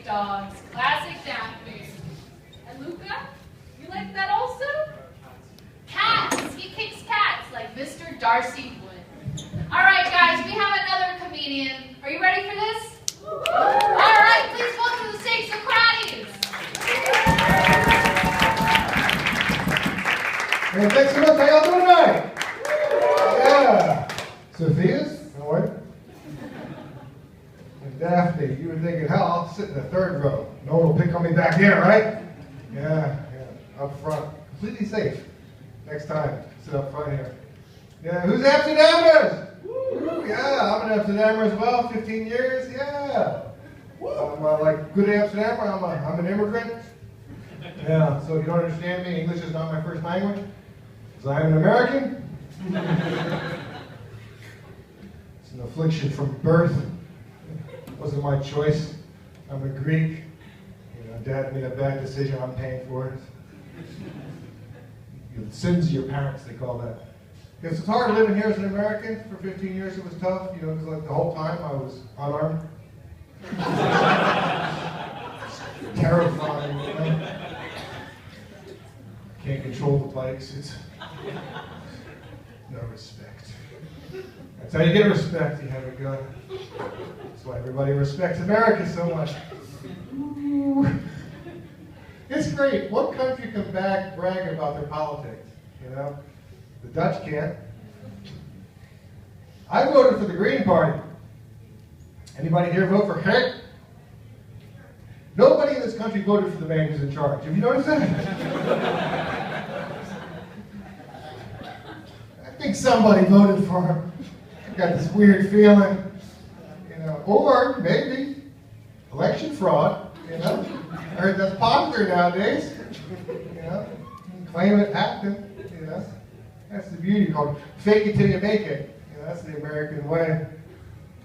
dogs, classic Daphne. And Luca, you like that also? Cats! He kicks cats like Mr. Darcy would. All right, guys, we have another comedian. Are you ready for this? All right, please welcome to the stage Socrates. Hey, thanks so much. How y'all doing tonight? Yeah. Sophia's? No way. And Daphne, you were thinking, hell, I'll sit in the third row. No one will pick on me back here, right? Yeah. Up front. Completely safe. Next time, sit up front here. Yeah, who's Amsterdamers? Woo! Yeah, I'm an Amsterdammer as well, 15 years, yeah. I'm like good Amsterdammer, I'm an immigrant. Yeah, so if you don't understand me, English is not my first language, because I am an American. It's an affliction from birth. It wasn't my choice. I'm a Greek. You know, Dad made a bad decision, I'm paying for it. The sins of your parents, they call that. Because it's hard living here as an American. For 15 years it was tough, you know, because like the whole time I was unarmed. Terrifying, you know. Can't control the bikes. It's no respect. That's how you get respect, you have a gun. That's why everybody respects America so much. Ooh. It's great. What country can brag about their politics? You know, the Dutch can't. I voted for the Green Party. Anybody here vote for Hick? Nobody in this country voted for the man who's in charge. Have you noticed that? I think somebody voted for him. I got this weird feeling, you know, or maybe election fraud. You know, I heard that's popular nowadays. You know, claim it happened. You know, that's the beauty called fake it till you make it. You know, that's the American way.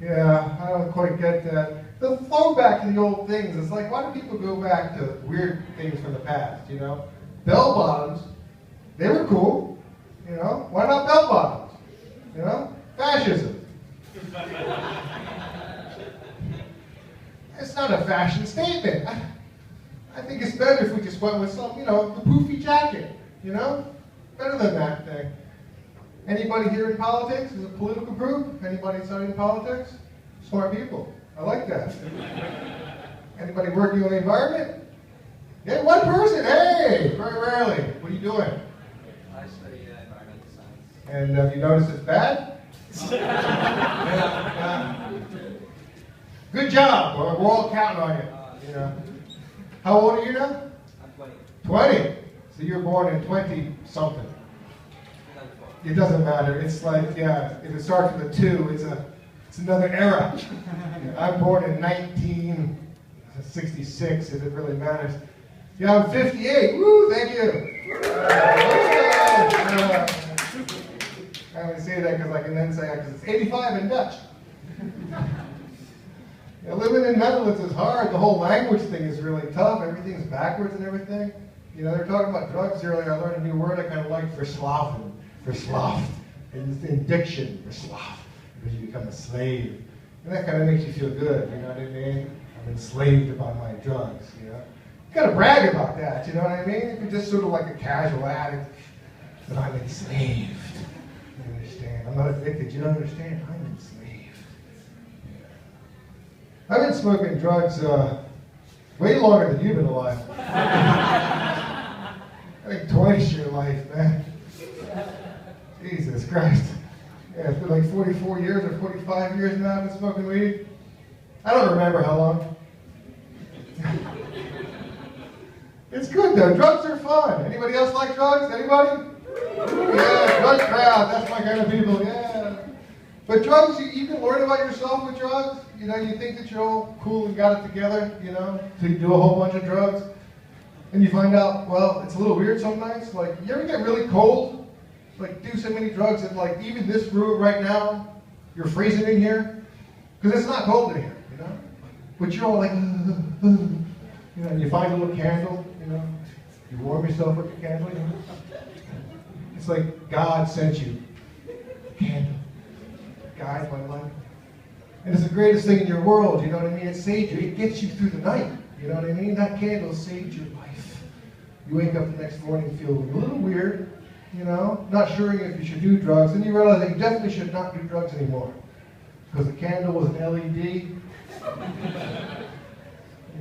Yeah, I don't quite get that. The flow back to the old things. It's like, why do people go back to weird things from the past? You know, bell bottoms, they were cool. You know, why not bell bottoms? You know, fascism. It's not a fashion statement. I think it's better if we just went with some, you know, the poofy jacket, you know? Better than that thing. Anybody here in politics? Is a political group? Anybody studying politics? Smart people. I like that. Anybody working on the environment? Yeah, one person. Hey, very rarely. What are you doing? I study environmental science. And have you noticed it's bad? Good job. We're all counting on you. You know. How old are you now? I'm 20. 20. So you were born in 20-something. It doesn't matter. It's like, yeah, if it starts with a 2, it's another era. I'm born in 1966, if it really matters. Yeah, I'm 58. Woo, thank you. I only say that because I can then say, because it's 85 in Dutch. Yeah, living in Netherlands is hard. The whole language thing is really tough. Everything's backwards and everything. You know, they're talking about drugs earlier. I learned a new word I kind of like, verslaven. Verslaafd. It's in diction, verslaafd. Because you become a slave. And that kind of makes you feel good, you know what I mean? I'm enslaved by my drugs, you know? You gotta brag about that, you know what I mean? If you're just sort of like a casual addict, but I'm enslaved. You understand? I'm not addicted, you don't understand? I'm enslaved. Yeah. I've been smoking drugs way longer than you've been alive. I think twice your life, man. Jesus Christ. Yeah, it's been like 44 years or 45 years now I've been smoking weed. I don't remember how long. It's good though. Drugs are fun. Anybody else like drugs? Anybody? Yeah, drug crowd. That's my kind of people. Yeah. But drugs, you can learn about yourself with drugs. You know, you think that you're all cool and got it together, you know, so you do a whole bunch of drugs. And you find out, well, it's a little weird sometimes. Like, you ever get really cold? Like, do so many drugs that, like, even this room right now, you're freezing in here. Because it's not cold in here, you know? But you're all like, you know, and you find a little candle, you know? You warm yourself with the candle, you know? It's like God sent you a candle. Guides my life. And it's the greatest thing in your world, you know what I mean? It saves you. It gets you through the night, You know what I mean? That candle saved your life. You wake up the next morning feeling a little weird, you know, not sure if you should do drugs, and you realize that you definitely should not do drugs anymore. Because the candle was an LED.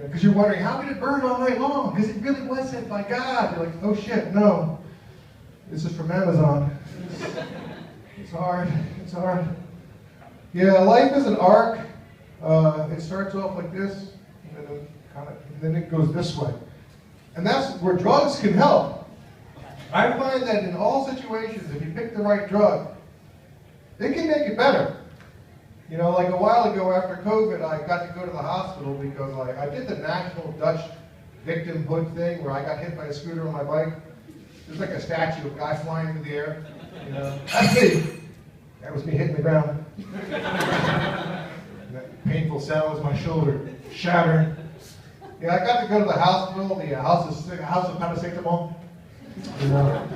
Because you're wondering, how could it burn all night long? Because it really was sent by God. You're like, oh shit, no. This is from Amazon. It's hard. It's hard. Yeah, life is an arc. It starts off like this, and then it goes this way. And that's where drugs can help. I find that in all situations, if you pick the right drug, it can make it better. You know, like a while ago after COVID, I got to go to the hospital because I did the national Dutch victimhood thing where I got hit by a scooter on my bike. There's like a statue of a guy flying into the air. You know, that's me. That was me hitting the ground. That painful sound was my shoulder shattering. Yeah, I got to go to the hospital, the house of paracetamol. You know,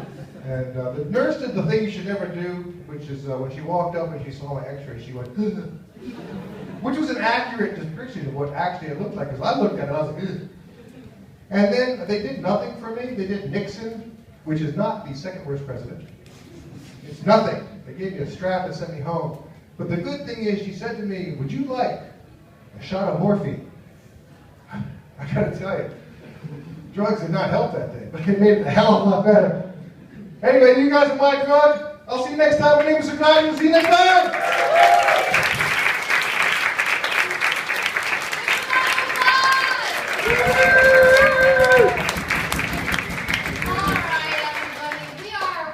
and the nurse did the thing you should never do, which is when she walked up and she saw my x-ray, she went, which was an accurate description of what actually it looked like, because I looked at it, I was like, ugh. And then they did nothing for me. They did Nixon, which is not the second worst president. It's nothing. They gave me a strap and sent me home. But the good thing is, she said to me, would you like a shot of morphine? I gotta tell you, drugs did not help that day, but it made it a hell of a lot better. Anyway, you guys are my drug. I'll see you next time. My name is Socrates. See you next time.